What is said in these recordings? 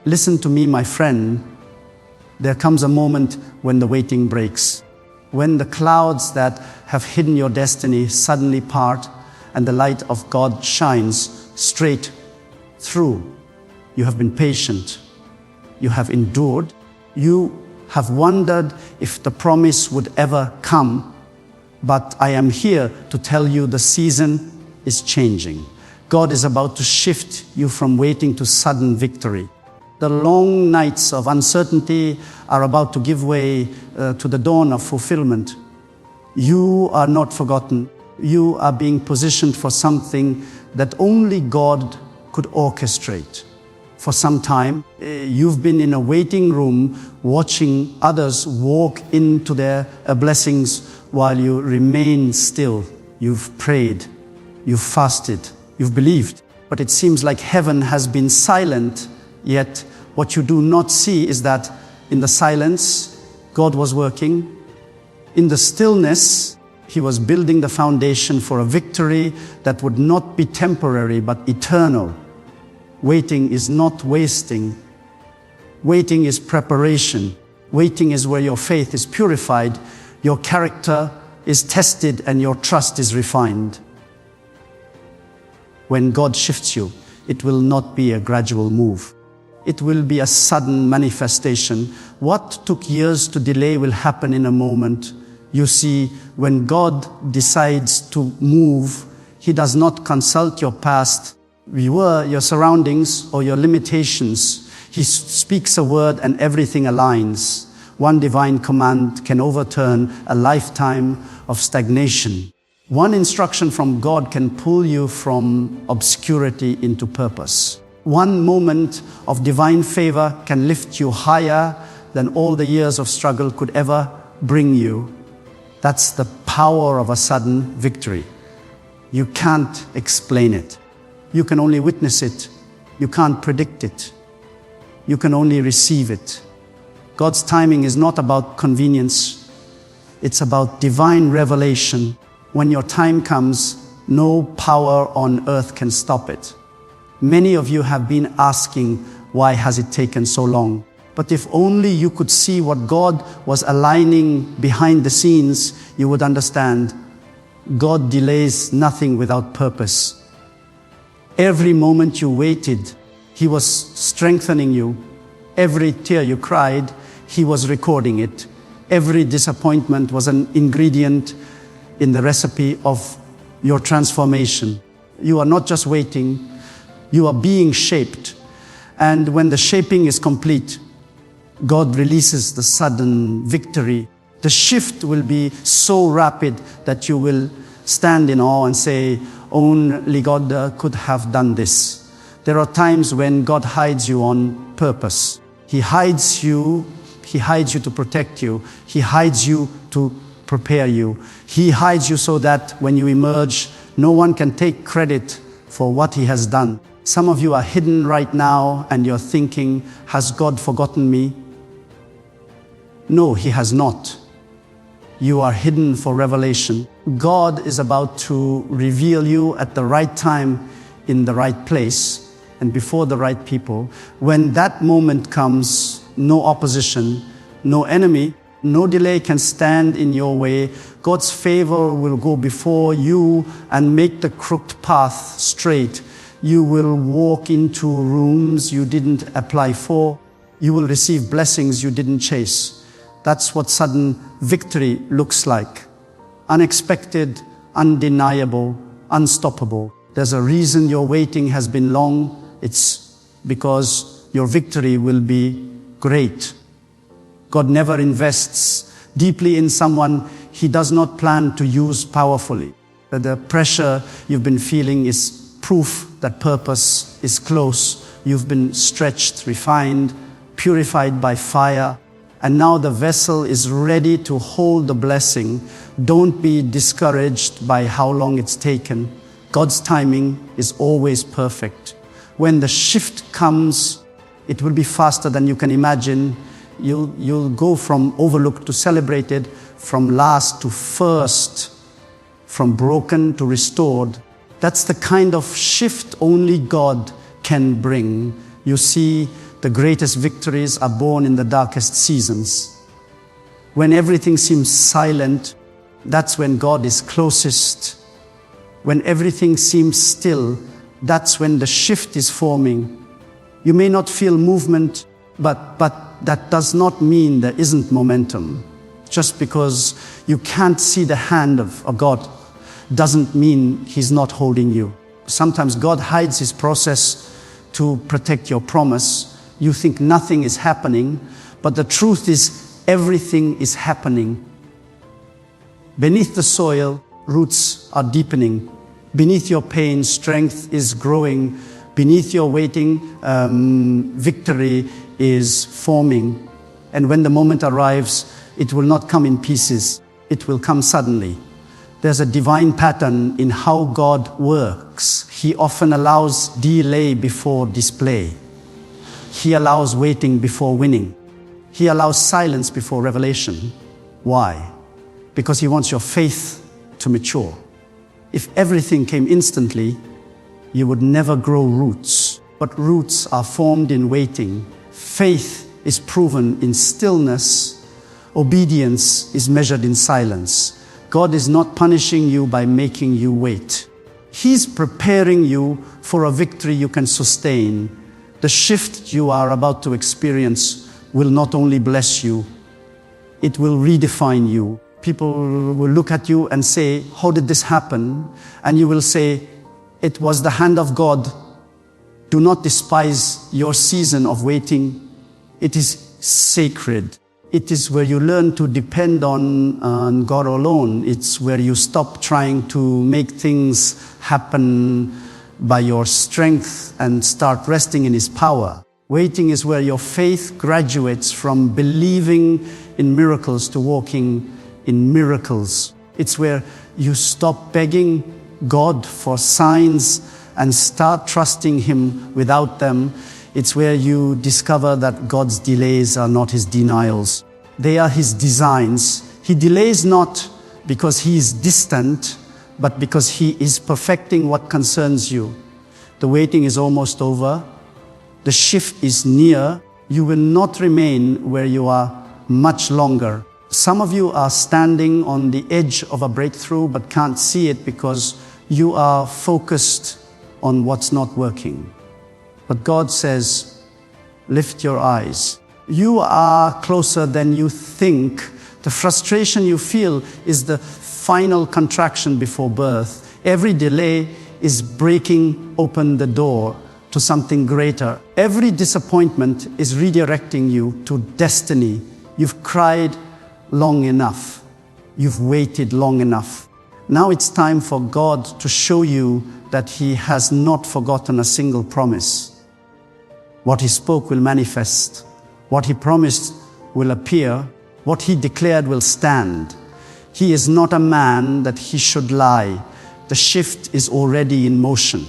Listen to me, my friend. There comes a moment when the waiting breaks, when the clouds that have hidden your destiny suddenly part and the light of God shines straight through. You have been patient. You have endured. You have wondered if the promise would ever come. But I am here to tell you the season is changing. God is about to shift you from waiting to sudden victory. The long nights of uncertainty are about to give way to the dawn of fulfillment. You are not forgotten. You are being positioned for something that only God could orchestrate. For some time, you've been in a waiting room watching others walk into their blessings while you remain still. You've prayed, you've fasted, you've believed, but it seems like heaven has been silent. Yet what you do not see is that in the silence, God was working. In the stillness, He was building the foundation for a victory that would not be temporary but eternal. Waiting is not wasting. Waiting is preparation. Waiting is where your faith is purified, your character is tested, and your trust is refined. When God shifts you, it will not be a gradual move. It will be a sudden manifestation. What took years to delay will happen in a moment. You see, when God decides to move, He does not consult your past, your surroundings, or your limitations. He speaks a word and everything aligns. One divine command can overturn a lifetime of stagnation. One instruction from God can pull you from obscurity into purpose. One moment of divine favor can lift you higher than all the years of struggle could ever bring you. That's the power of a sudden victory. You can't explain it. You can only witness it. You can't predict it. You can only receive it. God's timing is not about convenience. It's about divine revelation. When your time comes, no power on earth can stop it. Many of you have been asking, why has it taken so long? But if only you could see what God was aligning behind the scenes, you would understand. God delays nothing without purpose. Every moment you waited, He was strengthening you. Every tear you cried, He was recording it. Every disappointment was an ingredient in the recipe of your transformation. You are not just waiting, you are being shaped. And when the shaping is complete, God releases the sudden victory. The shift will be so rapid that you will stand in awe and say, only God could have done this. There are times when God hides you on purpose. He hides you to protect you. He hides you to prepare you. He hides you so that when you emerge, no one can take credit for what He has done. Some of you are hidden right now and you're thinking, has God forgotten me? No, He has not. You are hidden for revelation. God is about to reveal you at the right time, in the right place, and before the right people. When that moment comes, no opposition, no enemy, no delay can stand in your way. God's favor will go before you and make the crooked path straight. You will walk into rooms you didn't apply for. You will receive blessings you didn't chase. That's what sudden victory looks like. Unexpected, undeniable, unstoppable. There's a reason your waiting has been long. It's because your victory will be great. God never invests deeply in someone He does not plan to use powerfully. The pressure you've been feeling is proof that purpose is close. You've been stretched, refined, purified by fire. And now the vessel is ready to hold the blessing. Don't be discouraged by how long it's taken. God's timing is always perfect. When the shift comes, it will be faster than you can imagine. You'll go from overlooked to celebrated, from last to first, from broken to restored. That's the kind of shift only God can bring. You see, the greatest victories are born in the darkest seasons. When everything seems silent, that's when God is closest. When everything seems still, that's when the shift is forming. You may not feel movement, but that does not mean there isn't momentum. Just because you can't see the hand of God doesn't mean He's not holding you. Sometimes God hides His process to protect your promise. You think nothing is happening, but the truth is everything is happening. Beneath the soil, roots are deepening. Beneath your pain, strength is growing. Beneath your waiting, victory is forming. And when the moment arrives, it will not come in pieces. It will come suddenly. There's a divine pattern in how God works. He often allows delay before display. He allows waiting before winning. He allows silence before revelation. Why? Because He wants your faith to mature. If everything came instantly, you would never grow roots. But roots are formed in waiting. Faith is proven in stillness. Obedience is measured in silence. God is not punishing you by making you wait. He's preparing you for a victory you can sustain. The shift you are about to experience will not only bless you, it will redefine you. People will look at you and say, "How did this happen?" And you will say, "It was the hand of God." Do not despise your season of waiting. It is sacred. It is where you learn to depend on God alone. It's where you stop trying to make things happen by your strength and start resting in His power. Waiting is where your faith graduates from believing in miracles to walking in miracles. It's where you stop begging God for signs and start trusting Him without them. It's where you discover that God's delays are not His denials. They are His designs. He delays not because He is distant, but because He is perfecting what concerns you. The waiting is almost over. The shift is near. You will not remain where you are much longer. Some of you are standing on the edge of a breakthrough but can't see it because you are focused on what's not working. But God says, lift your eyes. You are closer than you think. The frustration you feel is the final contraction before birth. Every delay is breaking open the door to something greater. Every disappointment is redirecting you to destiny. You've cried long enough. You've waited long enough. Now it's time for God to show you that He has not forgotten a single promise. What He spoke will manifest. What He promised will appear. What He declared will stand. He is not a man that He should lie. The shift is already in motion.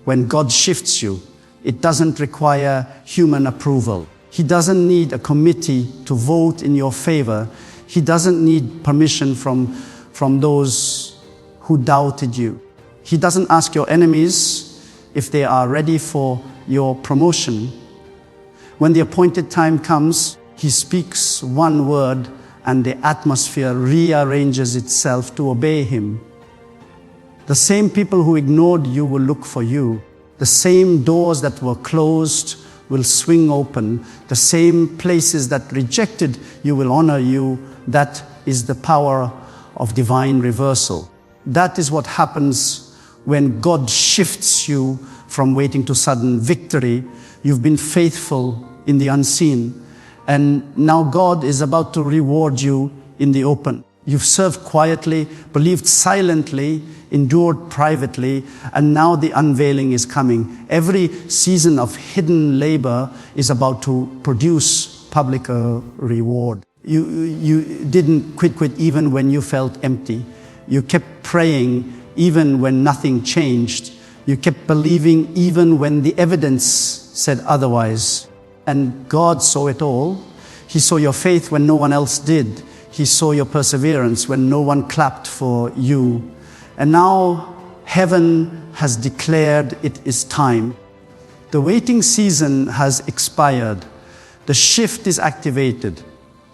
When God shifts you, it doesn't require human approval. He doesn't need a committee to vote in your favor. He doesn't need permission from those who doubted you. He doesn't ask your enemies if they are ready for your promotion. When the appointed time comes, He speaks one word and the atmosphere rearranges itself to obey Him. The same people who ignored you will look for you. The same doors that were closed will swing open. The same places that rejected you will honor you. That is the power of divine reversal. That is what happens when God shifts you from waiting to sudden victory. You've been faithful in the unseen, and now God is about to reward you in the open. You've served quietly, believed silently, endured privately, and now the unveiling is coming. Every season of hidden labor is about to produce public reward. You didn't quit even when you felt empty. You kept praying even when nothing changed. You kept believing even when the evidence said otherwise. And God saw it all. He saw your faith when no one else did. He saw your perseverance when no one clapped for you. And now heaven has declared it is time. The waiting season has expired. The shift is activated.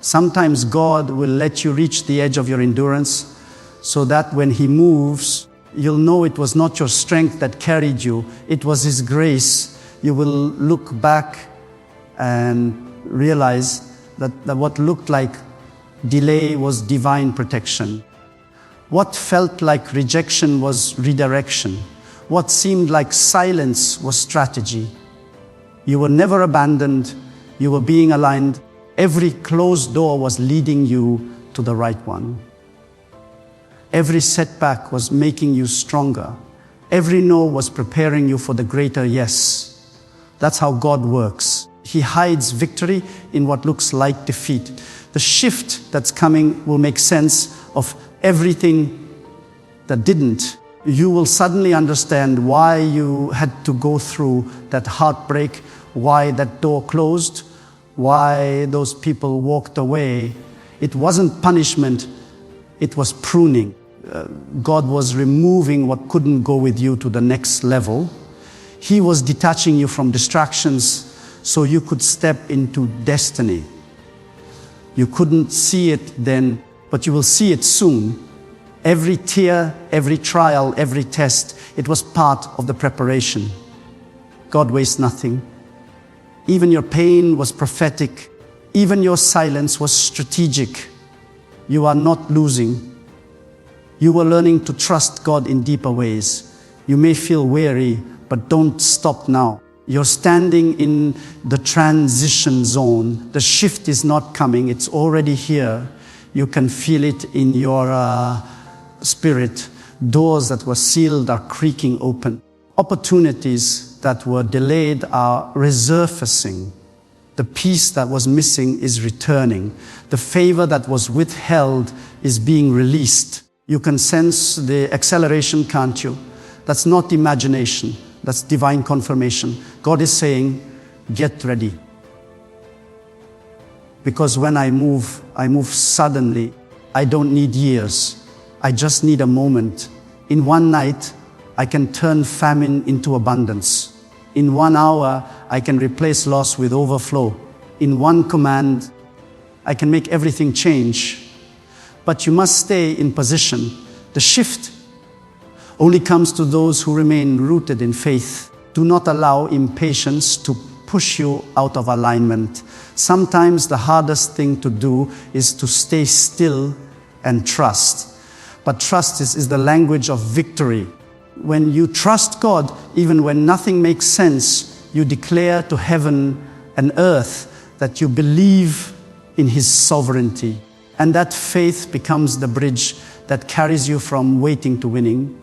Sometimes God will let you reach the edge of your endurance so that when He moves, you'll know it was not your strength that carried you, it was His grace. You will look back and realize that what looked like delay was divine protection. What felt like rejection was redirection. What seemed like silence was strategy. You were never abandoned. You were being aligned. Every closed door was leading you to the right one. Every setback was making you stronger. Every no was preparing you for the greater yes. That's how God works. He hides victory in what looks like defeat. The shift that's coming will make sense of everything that didn't. You will suddenly understand why you had to go through that heartbreak, why that door closed, why those people walked away. It wasn't punishment, it was pruning. God was removing what couldn't go with you to the next level. He was detaching you from distractions so you could step into destiny. You couldn't see it then, but you will see it soon. Every tear, every trial, every test, it was part of the preparation. God wastes nothing. Even your pain was prophetic. Even your silence was strategic. You are not losing. You were learning to trust God in deeper ways. You may feel weary, but don't stop now. You're standing in the transition zone. The shift is not coming, it's already here. You can feel it in your spirit. Doors that were sealed are creaking open. Opportunities that were delayed are resurfacing. The peace that was missing is returning. The favor that was withheld is being released. You can sense the acceleration, can't you? That's not imagination. That's divine confirmation. God is saying, get ready. Because when I move suddenly. I don't need years. I just need a moment. In one night, I can turn famine into abundance. In 1 hour, I can replace loss with overflow. In one command, I can make everything change. But you must stay in position. The shift only comes to those who remain rooted in faith. Do not allow impatience to push you out of alignment. Sometimes the hardest thing to do is to stay still and trust. But trust is the language of victory. When you trust God, even when nothing makes sense, you declare to heaven and earth that you believe in His sovereignty. And that faith becomes the bridge that carries you from waiting to winning.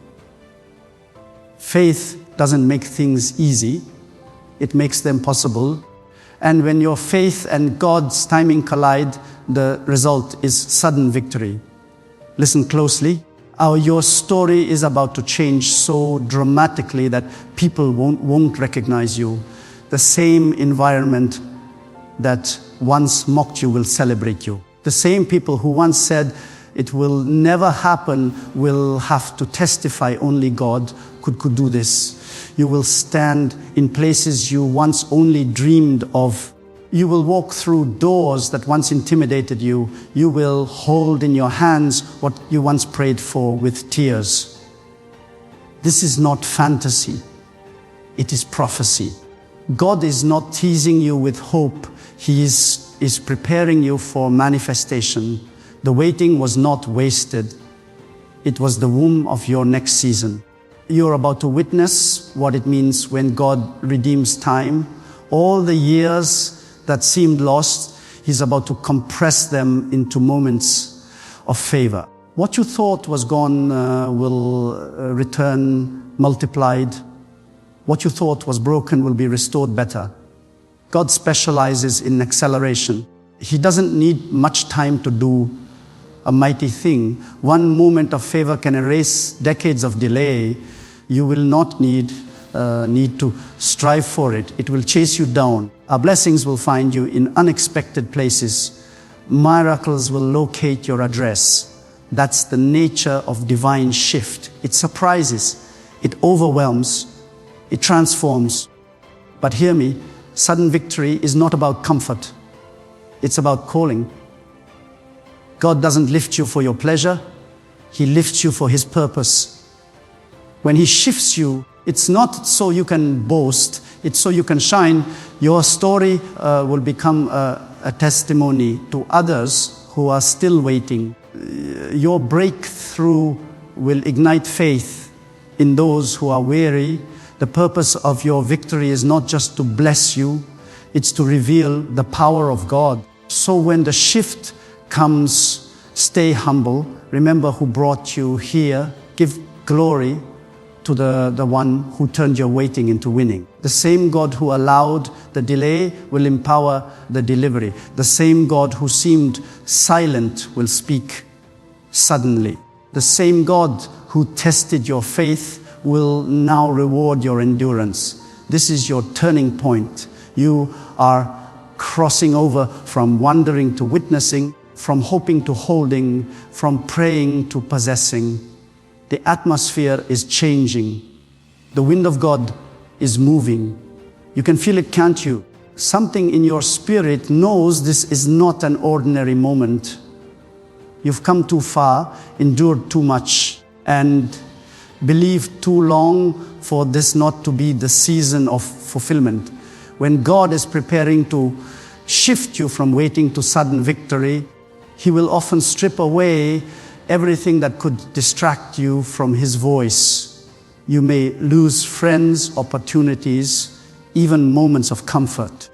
Faith doesn't make things easy, it makes them possible. And when your faith and God's timing collide, the result is sudden victory. Listen closely. Your story is about to change so dramatically that people won't recognize you. The same environment that once mocked you will celebrate you. The same people who once said it will never happen will have to testify only God could do this. You will stand in places you once only dreamed of. You will walk through doors that once intimidated you. You will hold in your hands what you once prayed for with tears. This is not fantasy. It is prophecy. God is not teasing you with hope. He is preparing you for manifestation. The waiting was not wasted. It was the womb of your next season. You're about to witness what it means when God redeems time. All the years that seemed lost, He's about to compress them into moments of favor. What you thought was gone will return multiplied. What you thought was broken will be restored better. God specializes in acceleration. He doesn't need much time to do a mighty thing. One moment of favor can erase decades of delay. You will not need to strive for it. It will chase you down. Our blessings will find you in unexpected places. Miracles will locate your address. That's the nature of divine shift. It surprises, it overwhelms, it transforms. But hear me, sudden victory is not about comfort. It's about calling. God doesn't lift you for your pleasure. He lifts you for His purpose. When He shifts you, it's not so you can boast, it's so you can shine. Your story will become a testimony to others who are still waiting. Your breakthrough will ignite faith in those who are weary. The purpose of your victory is not just to bless you, it's to reveal the power of God. So when the shift comes, stay humble. Remember who brought you here. Give glory to the one who turned your waiting into winning. The same God who allowed the delay will empower the delivery. The same God who seemed silent will speak suddenly. The same God who tested your faith will now reward your endurance. This is your turning point. You are crossing over from wondering to witnessing, from hoping to holding, from praying to possessing. The atmosphere is changing. The wind of God is moving. You can feel it, can't you? Something in your spirit knows this is not an ordinary moment. You've come too far, endured too much, and believed too long for this not to be the season of fulfillment. When God is preparing to shift you from waiting to sudden victory, He will often strip away everything that could distract you from His voice. You may lose friends, opportunities, even moments of comfort.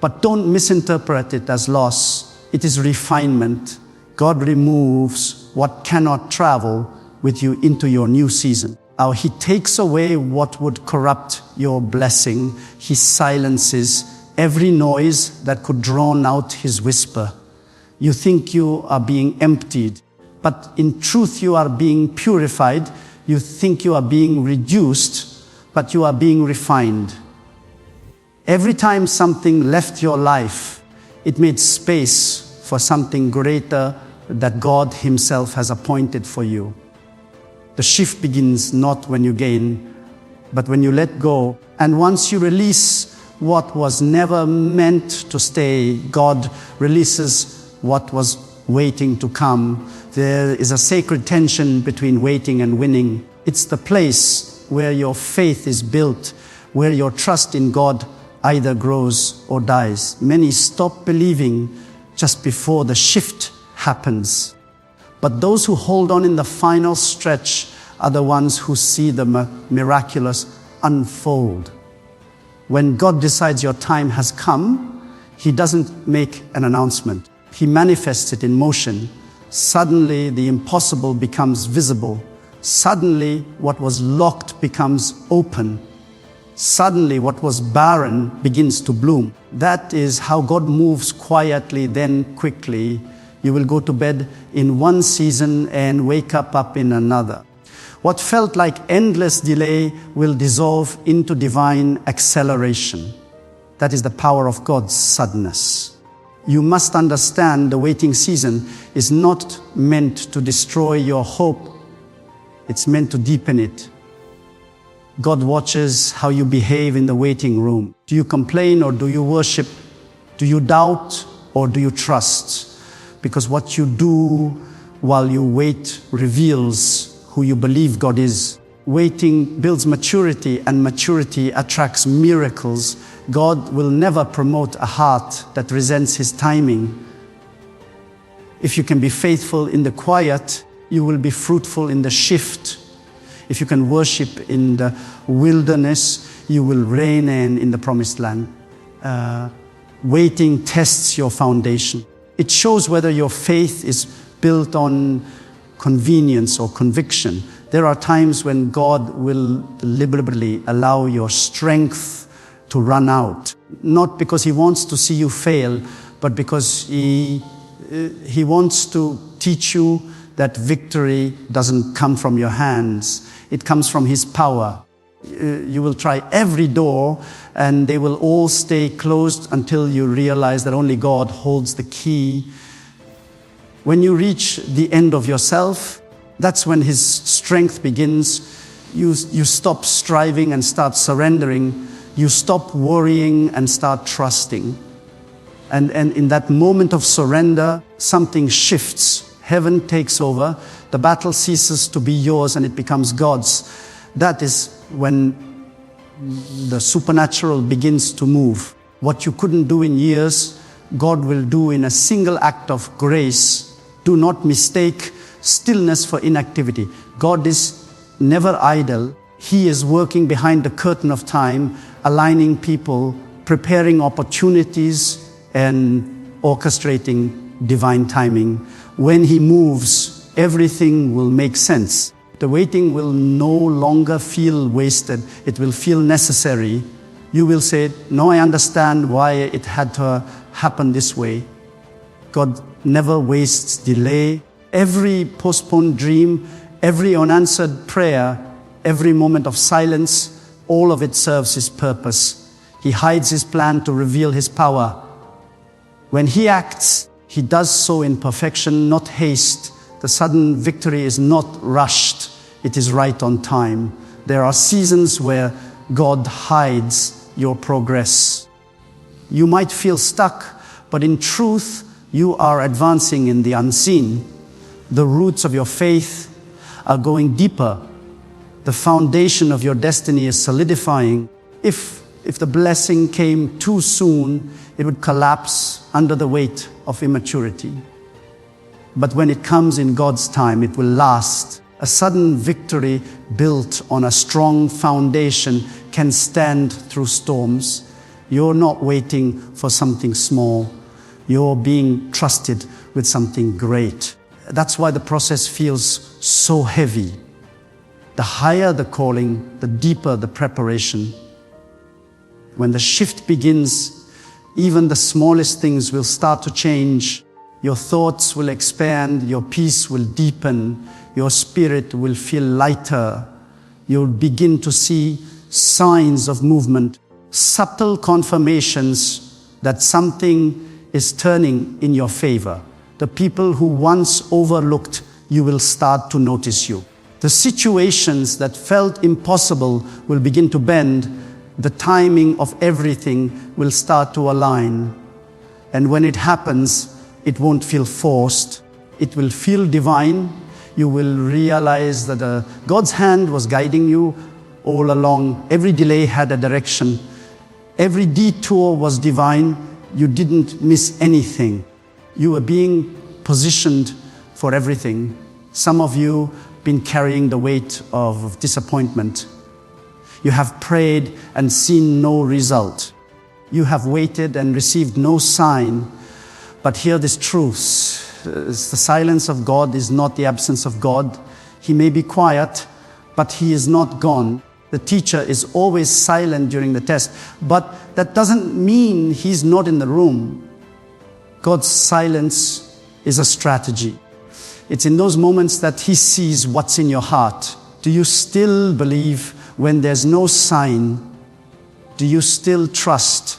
But don't misinterpret it as loss. It is refinement. God removes what cannot travel with you into your new season. He takes away what would corrupt your blessing. He silences every noise that could drown out His whisper. You think you are being emptied, but in truth you are being purified. You think you are being reduced, but you are being refined. Every time something left your life, it made space for something greater that God Himself has appointed for you. The shift begins not when you gain, but when you let go. And once you release what was never meant to stay, God releases what was waiting to come. There is a sacred tension between waiting and winning. It's the place where your faith is built, where your trust in God either grows or dies. Many stop believing just before the shift happens. But those who hold on in the final stretch are the ones who see the miraculous unfold. When God decides your time has come, He doesn't make an announcement. He manifests it in motion. Suddenly, the impossible becomes visible. Suddenly, what was locked becomes open. Suddenly, what was barren begins to bloom. That is how God moves quietly, then quickly. You will go to bed in one season and wake up in another. What felt like endless delay will dissolve into divine acceleration. That is the power of God's suddenness. You must understand the waiting season is not meant to destroy your hope. It's meant to deepen it. God watches how you behave in the waiting room. Do you complain or do you worship? Do you doubt or do you trust? Because what you do while you wait reveals who you believe God is. Waiting builds maturity, and maturity attracts miracles. God will never promote a heart that resents His timing. If you can be faithful in the quiet, you will be fruitful in the shift. If you can worship in the wilderness, you will reign in the promised land. Waiting tests your foundation. It shows whether your faith is built on convenience or conviction. There are times when God will deliberately allow your strength to run out. Not because He wants to see you fail, but because He wants to teach you that victory doesn't come from your hands. It comes from His power. You will try every door and they will all stay closed until you realize that only God holds the key. When you reach the end of yourself, that's when His strength begins. You stop striving and start surrendering. You stop worrying and start trusting. And in that moment of surrender, something shifts. Heaven takes over. The battle ceases to be yours and it becomes God's. That is when the supernatural begins to move. What you couldn't do in years, God will do in a single act of grace. Do not mistake stillness for inactivity. God is never idle. He is working behind the curtain of time, aligning people, preparing opportunities, and orchestrating divine timing. When He moves, everything will make sense. The waiting will no longer feel wasted. It will feel necessary. You will say, no, I understand why it had to happen this way. God never wastes delay. Every postponed dream, every unanswered prayer, every moment of silence, all of it serves His purpose. He hides His plan to reveal His power. When He acts, He does so in perfection, not haste. The sudden victory is not rushed. It is right on time. There are seasons where God hides your progress. You might feel stuck, but in truth, you are advancing in the unseen. The roots of your faith are going deeper. The foundation of your destiny is solidifying. If the blessing came too soon, it would collapse under the weight of immaturity. But when it comes in God's time, it will last. A sudden victory built on a strong foundation can stand through storms. You're not waiting for something small. You're being trusted with something great. That's why the process feels so heavy. The higher the calling, the deeper the preparation. When the shift begins, even the smallest things will start to change. Your thoughts will expand, your peace will deepen, your spirit will feel lighter. You'll begin to see signs of movement, subtle confirmations that something is turning in your favor. The people who once overlooked you will start to notice you. The situations that felt impossible will begin to bend. The timing of everything will start to align. And when it happens, it won't feel forced. It will feel divine. You will realize that God's hand was guiding you all along. Every delay had a direction. Every detour was divine. You didn't miss anything. You were being positioned for everything. Some of you have been carrying the weight of disappointment. You have prayed and seen no result. You have waited and received no sign. But hear this truth. The silence of God is not the absence of God. He may be quiet, but He is not gone. The teacher is always silent during the test, but that doesn't mean He's not in the room. God's silence is a strategy. It's in those moments that He sees what's in your heart. Do you still believe when there's no sign? Do you still trust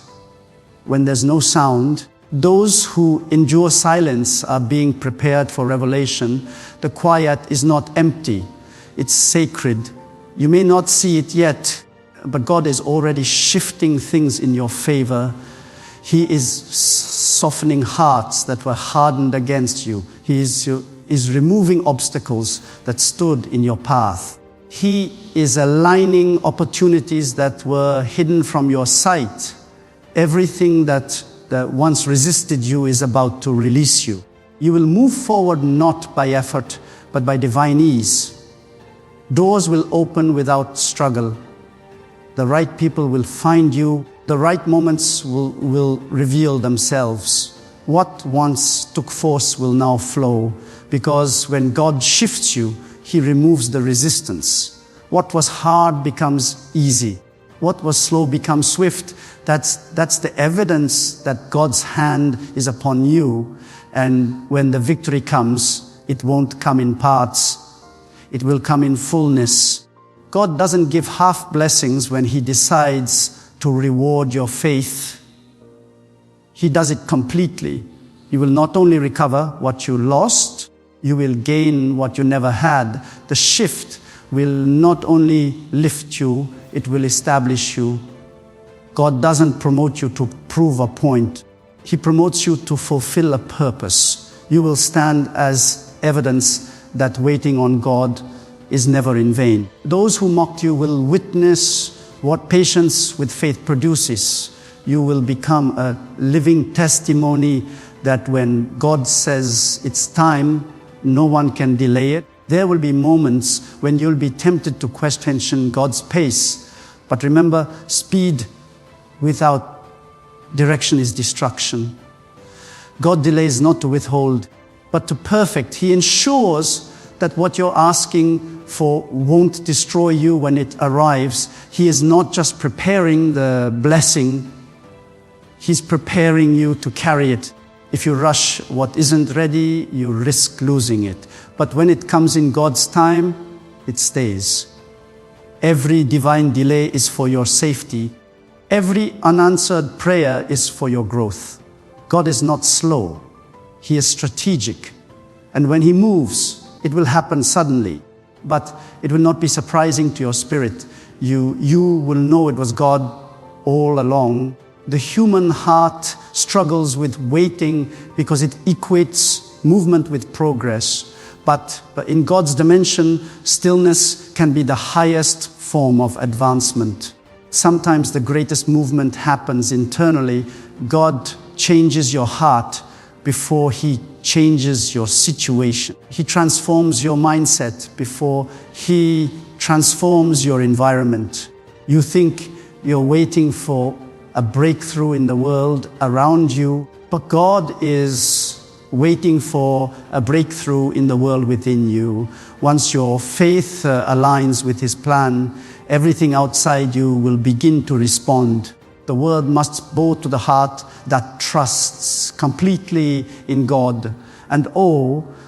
when there's no sound? Those who endure silence are being prepared for revelation. The quiet is not empty. It's sacred. You may not see it yet, but God is already shifting things in your favor. He is softening hearts that were hardened against you. He is removing obstacles that stood in your path. He is aligning opportunities that were hidden from your sight. Everything that once resisted you is about to release you. You will move forward not by effort, but by divine ease. Doors will open without struggle. The right people will find you. The right moments will reveal themselves. What once took force will now flow, because when God shifts you, He removes the resistance. What was hard becomes easy. What was slow becomes swift. That's the evidence that God's hand is upon you. And when the victory comes, it won't come in parts. It will come in fullness. God doesn't give half blessings when He decides to reward your faith. He does it completely. You will not only recover what you lost, you will gain what you never had. The shift will not only lift you, it will establish you. God doesn't promote you to prove a point. He promotes you to fulfill a purpose. You will stand as evidence that waiting on God is never in vain. Those who mocked you will witness what patience with faith produces. You will become a living testimony that when God says it's time, no one can delay it. There will be moments when you'll be tempted to question God's pace. But remember, speed without direction is destruction. God delays not to withhold, but to perfect. He ensures that what you're asking for won't destroy you when it arrives. He is not just preparing the blessing, He's preparing you to carry it. If you rush what isn't ready, you risk losing it. But when it comes in God's time, it stays. Every divine delay is for your safety. Every unanswered prayer is for your growth. God is not slow. He is strategic. And when He moves, it will happen suddenly. But it will not be surprising to your spirit. You will know it was God all along. The human heart struggles with waiting because it equates movement with progress. But in God's dimension, stillness can be the highest form of advancement. Sometimes the greatest movement happens internally. God changes your heart before He changes your situation. He transforms your mindset before He transforms your environment. You think you're waiting for a breakthrough in the world around you, but God is waiting for a breakthrough in the world within you. Once your faith aligns with His plan, everything outside you will begin to respond. The word must bow to the heart that trusts completely in God. And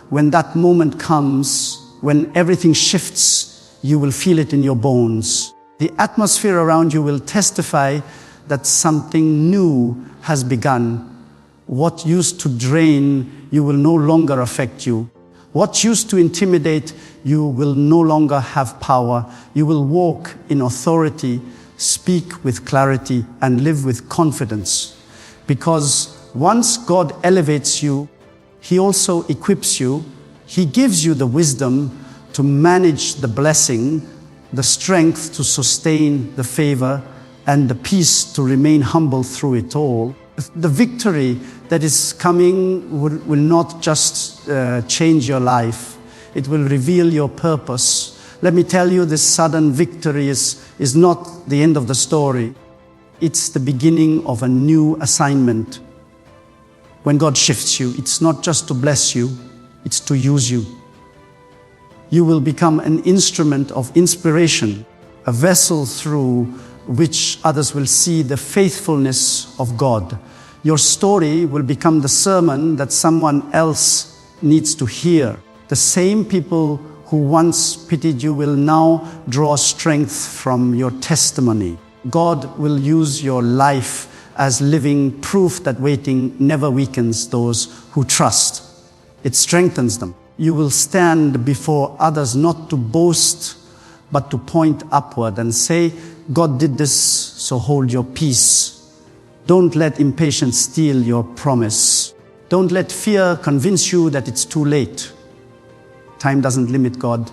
when that moment comes, when everything shifts, you will feel it in your bones. The atmosphere around you will testify that something new has begun. What used to drain you will no longer affect you. What used to intimidate you will no longer have power. You will walk in authority, speak with clarity, and live with confidence. Because once God elevates you, He also equips you. He gives you the wisdom to manage the blessing, the strength to sustain the favor, and the peace to remain humble through it all. The victory that is coming will not just change your life. It will reveal your purpose. Let me tell you, this sudden victory is not the end of the story. It's the beginning of a new assignment. When God shifts you, it's not just to bless you, it's to use you. You will become an instrument of inspiration, a vessel through which others will see the faithfulness of God. Your story will become the sermon that someone else needs to hear. The same people who once pitied you will now draw strength from your testimony. God will use your life as living proof that waiting never weakens those who trust. It strengthens them. You will stand before others not to boast, but to point upward and say, God did this, so hold your peace. Don't let impatience steal your promise. Don't let fear convince you that it's too late. Time doesn't limit God.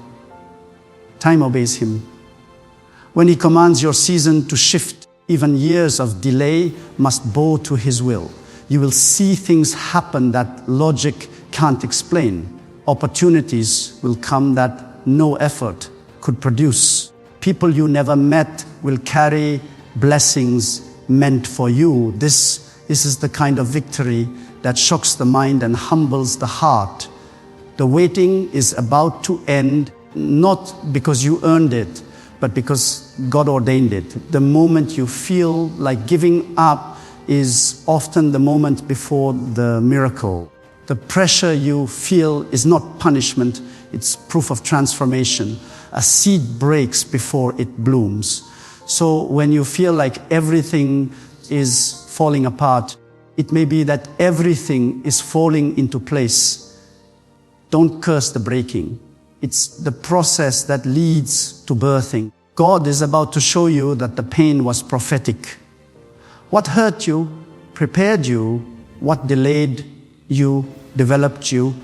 Time obeys Him. When He commands your season to shift, even years of delay must bow to His will. You will see things happen that logic can't explain. Opportunities will come that no effort could produce. People you never met will carry blessings meant for you. This is the kind of victory that shocks the mind and humbles the heart. The waiting is about to end, not because you earned it, but because God ordained it. The moment you feel like giving up is often the moment before the miracle. The pressure you feel is not punishment, it's proof of transformation. A seed breaks before it blooms. So when you feel like everything is falling apart, it may be that everything is falling into place. Don't curse the breaking. It's the process that leads to birthing. God is about to show you that the pain was prophetic. What hurt you, prepared you, what delayed you, developed you,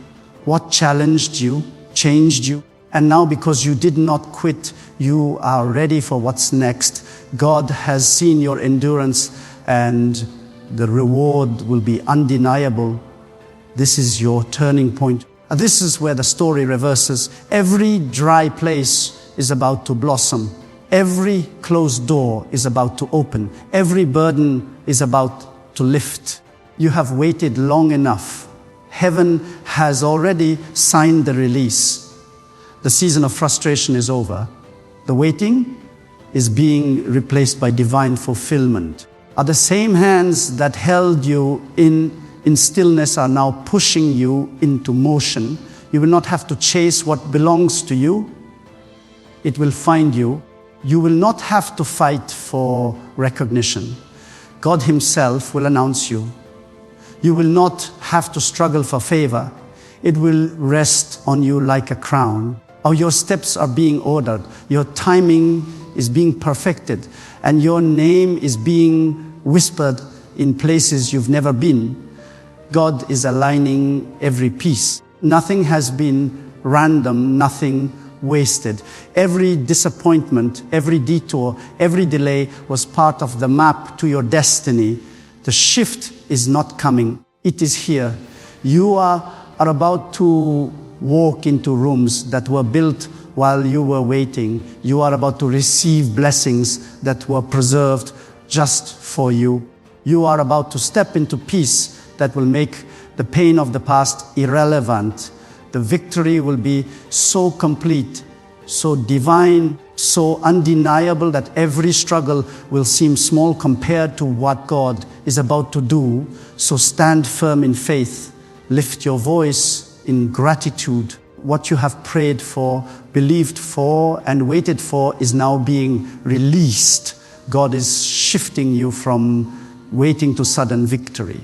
what challenged you, changed you. And now because you did not quit, you are ready for what's next. God has seen your endurance and the reward will be undeniable. This is your turning point. This is where the story reverses. Every dry place is about to blossom. Every closed door is about to open. Every burden is about to lift. You have waited long enough. Heaven has already signed the release. The season of frustration is over. The waiting is being replaced by divine fulfillment. Are the same hands that held you in stillness are now pushing you into motion. You will not have to chase what belongs to you. It will find you. You will not have to fight for recognition. God Himself will announce you. You will not have to struggle for favor. It will rest on you like a crown. Or your steps are being ordered. Your timing is being perfected. And your name is being whispered in places you've never been. God is aligning every piece. Nothing has been random, nothing wasted. Every disappointment, every detour, every delay was part of the map to your destiny. The shift is not coming. It is here. You are about to walk into rooms that were built while you were waiting. You are about to receive blessings that were preserved just for you. You are about to step into peace that will make the pain of the past irrelevant. The victory will be so complete, so divine, so undeniable that every struggle will seem small compared to what God is about to do. So stand firm in faith. Lift your voice in gratitude. What you have prayed for, believed for, and waited for is now being released. God is shifting you from waiting to sudden victory.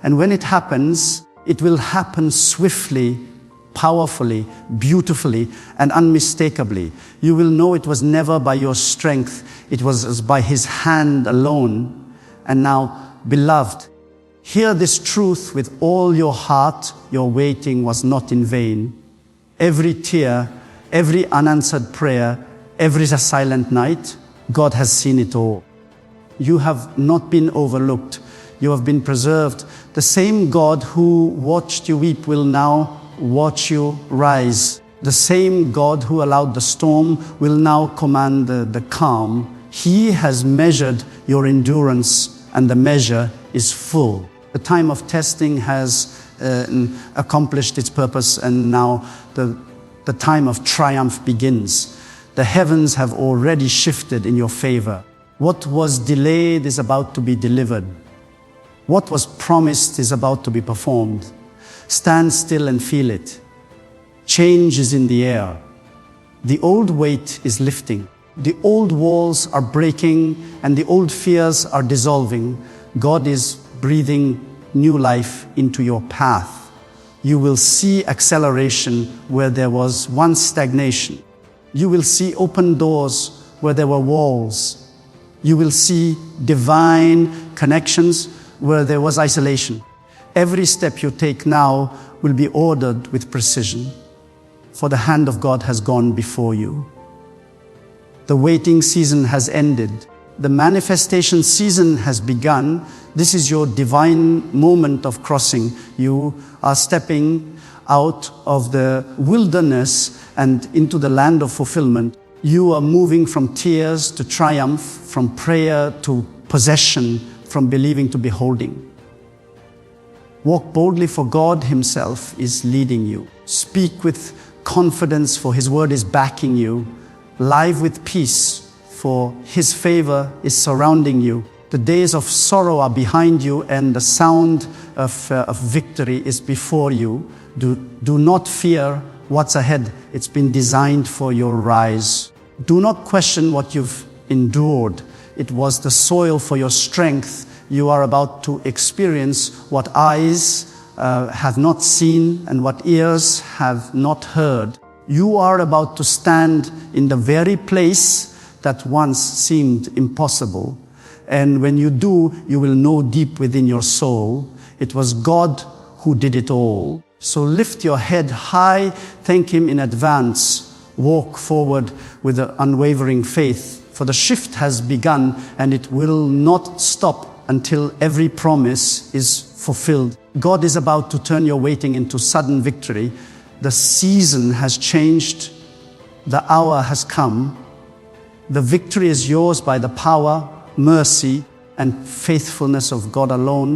And when it happens, it will happen swiftly, powerfully, beautifully, and unmistakably. You will know it was never by your strength. It was by His hand alone. And now, beloved, hear this truth with all your heart. Your waiting was not in vain. Every tear, every unanswered prayer, every silent night, God has seen it all. You have not been overlooked. You have been preserved. The same God who watched you weep will now watch you rise. The same God who allowed the storm will now command the calm. He has measured your endurance, and the measure is full. The time of testing has accomplished its purpose, and now the time of triumph begins. The heavens have already shifted in your favor. What was delayed is about to be delivered. What was promised is about to be performed. Stand still and feel it. Change is in the air. The old weight is lifting. The old walls are breaking and the old fears are dissolving. God is breathing new life into your path. You will see acceleration where there was once stagnation. You will see open doors where there were walls. You will see divine connections where there was isolation. Every step you take now will be ordered with precision, for the hand of God has gone before you. The waiting season has ended. The manifestation season has begun. This is your divine moment of crossing. You are stepping out of the wilderness and into the land of fulfillment. You are moving from tears to triumph, from prayer to possession, from believing to beholding. Walk boldly, for God Himself is leading you. Speak with confidence, for His word is backing you. Live with peace, for His favor is surrounding you. The days of sorrow are behind you, and the sound of victory is before you. Do not fear what's ahead. It's been designed for your rise. Do not question what you've endured. It was the soil for your strength. You are about to experience what eyes have not seen and what ears have not heard. You are about to stand in the very place that once seemed impossible. And when you do, you will know deep within your soul, it was God who did it all. So lift your head high, thank Him in advance, walk forward with an unwavering faith, for the shift has begun and it will not stop until every promise is fulfilled. God is about to turn your waiting into sudden victory. The season has changed. The hour has come. The victory is yours by the power, mercy, and faithfulness of God alone.